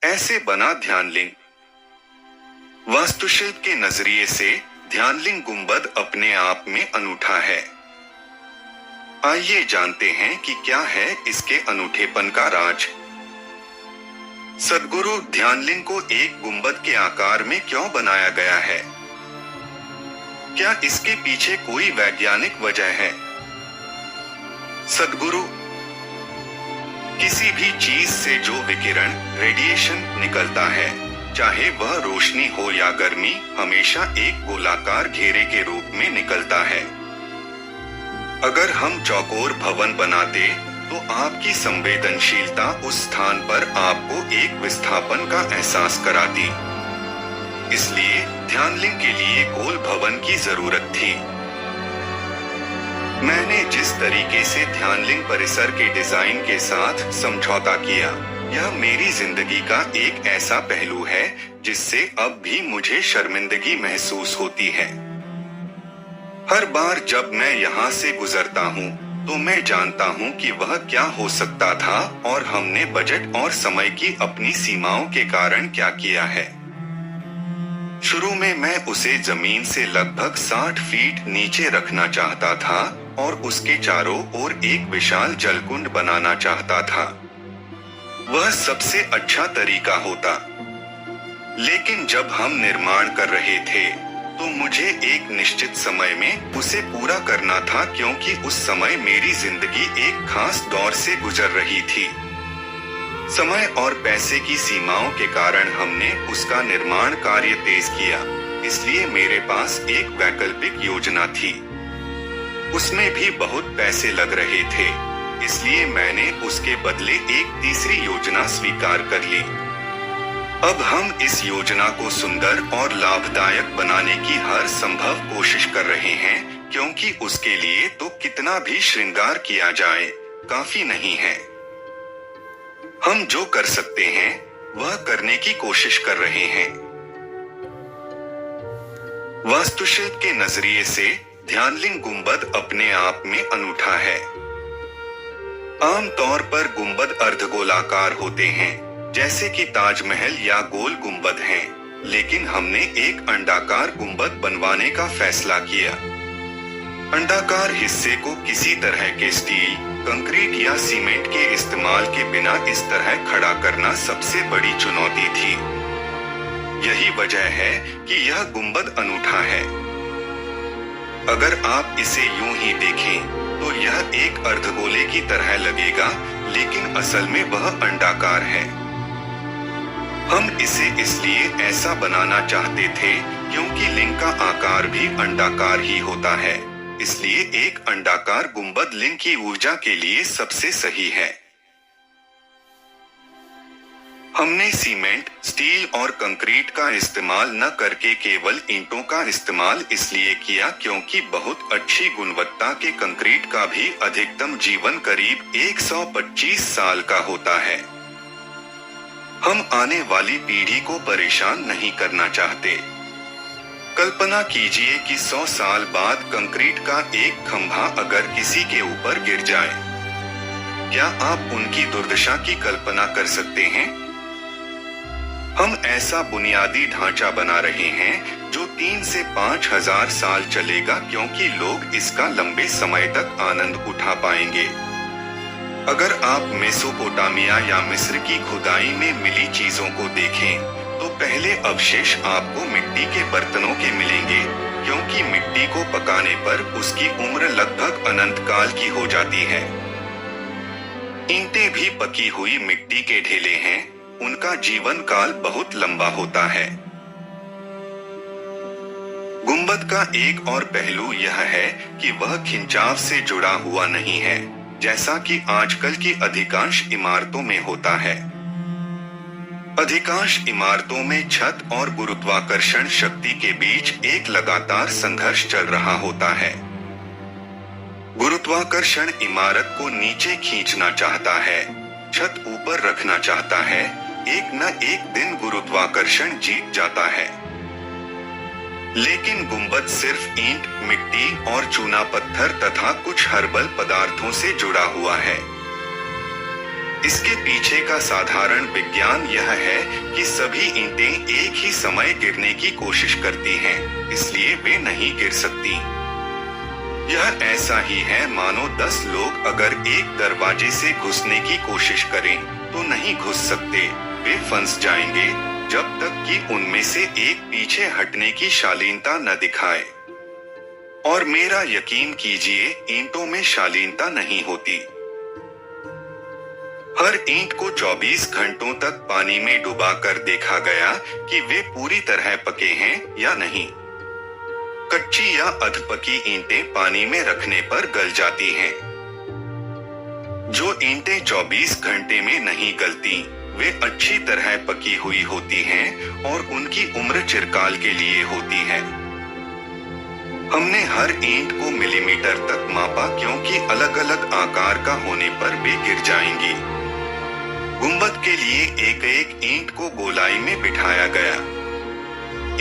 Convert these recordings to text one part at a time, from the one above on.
ऐसे बना ध्यानलिंग। वास्तुशिल्प के नजरिए से ध्यानलिंग गुंबद अपने आप में अनूठा है। आइए जानते हैं कि क्या है इसके अनूठेपन का राज। सद्गुरु ध्यानलिंग को एक गुंबद के आकार में क्यों बनाया गया है? क्या इसके पीछे कोई वैज्ञानिक वजह है? सद्गुरु किसी भी चीज से जो विकिरण रेडिएशन निकलता है, चाहे वह रोशनी हो या गर्मी, हमेशा एक गोलाकार घेरे के रूप में निकलता है। अगर हम चौकोर भवन बनाते तो आपकी संवेदनशीलता उस स्थान पर आपको एक विस्थापन का एहसास कराती। इसलिए ध्यानलिंग के लिए गोल भवन की जरूरत थी। मैंने जिस तरीके से ध्यानलिंग परिसर के डिजाइन के साथ समझौता किया, यह मेरी जिंदगी का एक ऐसा पहलू है जिससे अब भी मुझे शर्मिंदगी महसूस होती है। हर बार जब मैं यहाँ से गुजरता हूँ तो मैं जानता हूँ कि वह क्या हो सकता था और हमने बजट और समय की अपनी सीमाओं के कारण क्या किया है। शुरू में मैं उसे जमीन से लगभग 60 फीट नीचे रखना चाहता था और उसके चारों ओर एक विशाल जलकुंड बनाना चाहता था। वह सबसे अच्छा तरीका होता। लेकिन जब हम निर्माण कर रहे थे तो मुझे एक निश्चित समय में उसे पूरा करना था, क्योंकि उस समय मेरी जिंदगी एक खास दौर से गुजर रही थी। समय और पैसे की सीमाओं के कारण हमने उसका निर्माण कार्य तेज किया, इसलिए मेरे पास एक वैकल्पिक योजना थी। उसमें भी बहुत पैसे लग रहे थे, इसलिए मैंने उसके बदले एक तीसरी योजना स्वीकार कर ली। अब हम इस योजना को सुंदर और लाभदायक बनाने की हर संभव कोशिश कर रहे हैं, क्योंकि उसके लिए तो कितना भी श्रृंगार किया जाए काफी नहीं है। हम जो कर सकते हैं वह करने की कोशिश कर रहे हैं। वास्तुशिल्प के नजरिए से ध्यानलिंग गुंबद अपने आप में अनूठा है। आमतौर पर गुंबद अर्धगोलाकार होते हैं, जैसे कि ताजमहल या गोल गुंबद हैं, लेकिन हमने एक अंडाकार गुंबद बनवाने का फैसला किया। अंडाकार हिस्से को किसी तरह के स्टील, कंक्रीट या सीमेंट के इस्तेमाल के बिना इस तरह खड़ा करना सबसे बड़ी चुनौती थी। यही वजह है कि यह गुंबद अनूठा है। अगर आप इसे यूं ही देखें तो यह एक अर्धगोले की तरह लगेगा, लेकिन असल में वह अंडाकार है। हम इसे इसलिए ऐसा बनाना चाहते थे क्योंकि लिंग का आकार भी अंडाकार ही होता है, इसलिए एक अंडाकार गुंबद लिंग की ऊर्जा के लिए सबसे सही है। हमने सीमेंट, स्टील और कंक्रीट का इस्तेमाल न करके केवल ईंटों का इस्तेमाल इसलिए किया क्योंकि बहुत अच्छी गुणवत्ता के कंक्रीट का भी अधिकतम जीवन करीब 125 साल का होता है। हम आने वाली पीढ़ी को परेशान नहीं करना चाहते। कल्पना कीजिए कि 100 साल बाद कंक्रीट का एक खंभा अगर किसी के ऊपर गिर जाए, क्या आप उनकी दुर्दशा की कल्पना कर सकते हैं? हम ऐसा बुनियादी ढांचा बना रहे हैं जो 3 से 5 हजार साल चलेगा, क्योंकि लोग इसका लंबे समय तक आनंद उठा पाएंगे। अगर आप मेसोपोटामिया या मिस्र की खुदाई में मिली चीजों को देखें तो पहले अवशेष आपको मिट्टी के बर्तनों के मिलेंगे, क्योंकि मिट्टी को पकाने पर उसकी उम्र लगभग अनंत काल की हो जाती है। ईंटें भी पकी हुई मिट्टी के ढेले हैं, उनका जीवन काल बहुत लंबा होता है। गुंबद का एक और पहलू यह है कि वह खिंचाव से जुड़ा हुआ नहीं है, जैसा कि आजकल की अधिकांश इमारतों में होता है। अधिकांश इमारतों में छत और गुरुत्वाकर्षण शक्ति के बीच एक लगातार संघर्ष चल रहा होता है। गुरुत्वाकर्षण इमारत को नीचे खींचना चाहता है, छत ऊपर रखना चाहता है, एक न एक दिन गुरुत्वाकर्षण जीत जाता है। लेकिन गुंबद सिर्फ ईंट, मिट्टी और चूना पत्थर तथा कुछ हर्बल पदार्थों से जुड़ा हुआ है। इसके पीछे का साधारण विज्ञान यह है कि सभी ईंटें एक ही समय गिरने की कोशिश करती हैं, इसलिए वे नहीं गिर सकती। यह ऐसा ही है मानो 10 लोग अगर एक दरवाजे से घुसने की कोशिश करें तो नहीं घुस सकते, वे फंस जाएंगे जब तक कि उनमें से एक पीछे हटने की शालीनता न दिखाए। और मेरा यकीन कीजिए, ईंटों में शालीनता नहीं होती। हर ईंट को 24 घंटों तक पानी में डुबाकर देखा गया कि वे पूरी तरह पके हैं या नहीं। कच्ची या अधपकी ईंटें पानी में रखने पर गल जाती हैं। जो ईंटें 24 घंटे में नहीं गलती, वे अच्छी तरह पकी हुई होती हैं और उनकी उम्र चिरकाल के लिए होती है। हमने हर ईंट को मिलीमीटर तक मापा क्योंकि अलग अलग आकार का होने पर वे गिर जाएंगी। गुंबद के लिए एक एक ईंट को गोलाई में बिठाया गया।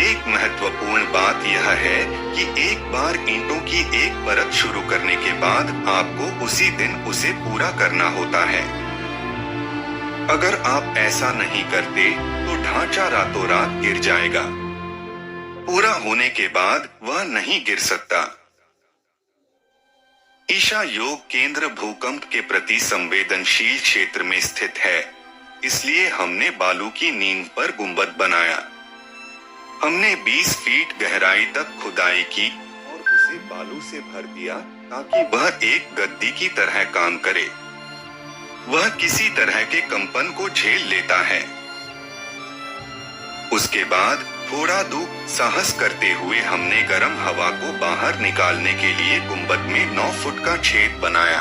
एक महत्वपूर्ण बात यह है कि एक बार ईंटों की एक परत शुरू करने के बाद आपको उसी दिन उसे पूरा करना होता है। अगर आप ऐसा नहीं करते तो ढांचा रातों रात गिर जाएगा। पूरा होने के बाद वह नहीं गिर सकता। ईशा योग केंद्र भूकंप के प्रति संवेदनशील क्षेत्र में स्थित है, इसलिए हमने बालू की नींव पर गुंबद बनाया। हमने 20 फीट गहराई तक खुदाई की और उसे बालू से भर दिया ताकि वह एक गद्दी की तरह काम करे। वह किसी तरह के कंपन को झेल लेता है। उसके बाद थोड़ा दुस्साहस करते हुए हमने गर्म हवा को बाहर निकालने के लिए गुंबद में 9 फुट का छेद बनाया।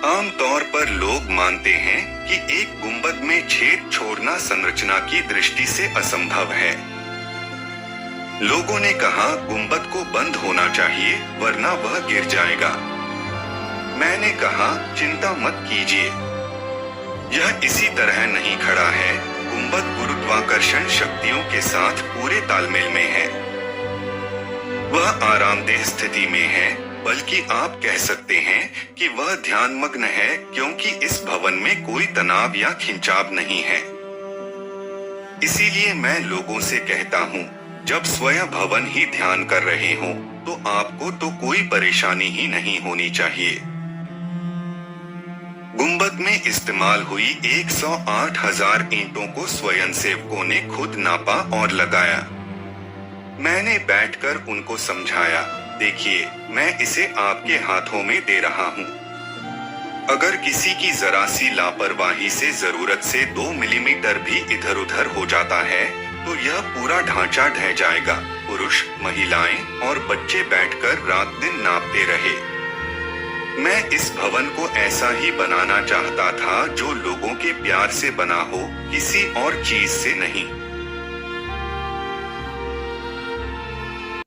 आमतौर पर लोग मानते हैं कि एक गुंबद में छेद छोड़ना संरचना की दृष्टि से असंभव है। लोगों ने कहा गुंबद को बंद होना चाहिए वरना वह गिर जाएगा। मैंने कहा चिंता मत कीजिए, यह इसी तरह नहीं खड़ा है। गुंबद गुरुत्वाकर्षण शक्तियों के साथ पूरे तालमेल में है। वह आरामदेह स्थिति में है, बल्कि आप कह सकते हैं कि वह ध्यानमग्न है क्योंकि इस भवन में कोई तनाव या खिंचाव नहीं है। इसीलिए मैं लोगों से कहता हूँ, जब स्वयं भवन ही ध्यान कर रहे हो तो आपको तो कोई परेशानी ही नहीं होनी चाहिए। गुंबद में इस्तेमाल हुई 108,000 ईंटों को स्वयंसेवकों ने खुद नापा और लगाया। मैंने बैठकर उनको समझाया, देखिए मैं इसे आपके हाथों में दे रहा हूँ। अगर किसी की जरा सी लापरवाही से जरूरत से 2 मिलीमीटर भी इधर उधर हो जाता है तो यह पूरा ढांचा ढह जाएगा। पुरुष, महिलाएं और बच्चे बैठकर रात दिन नापते रहे। मैं इस भवन को ऐसा ही बनाना चाहता था जो लोगों के प्यार से बना हो, किसी और चीज से नहीं।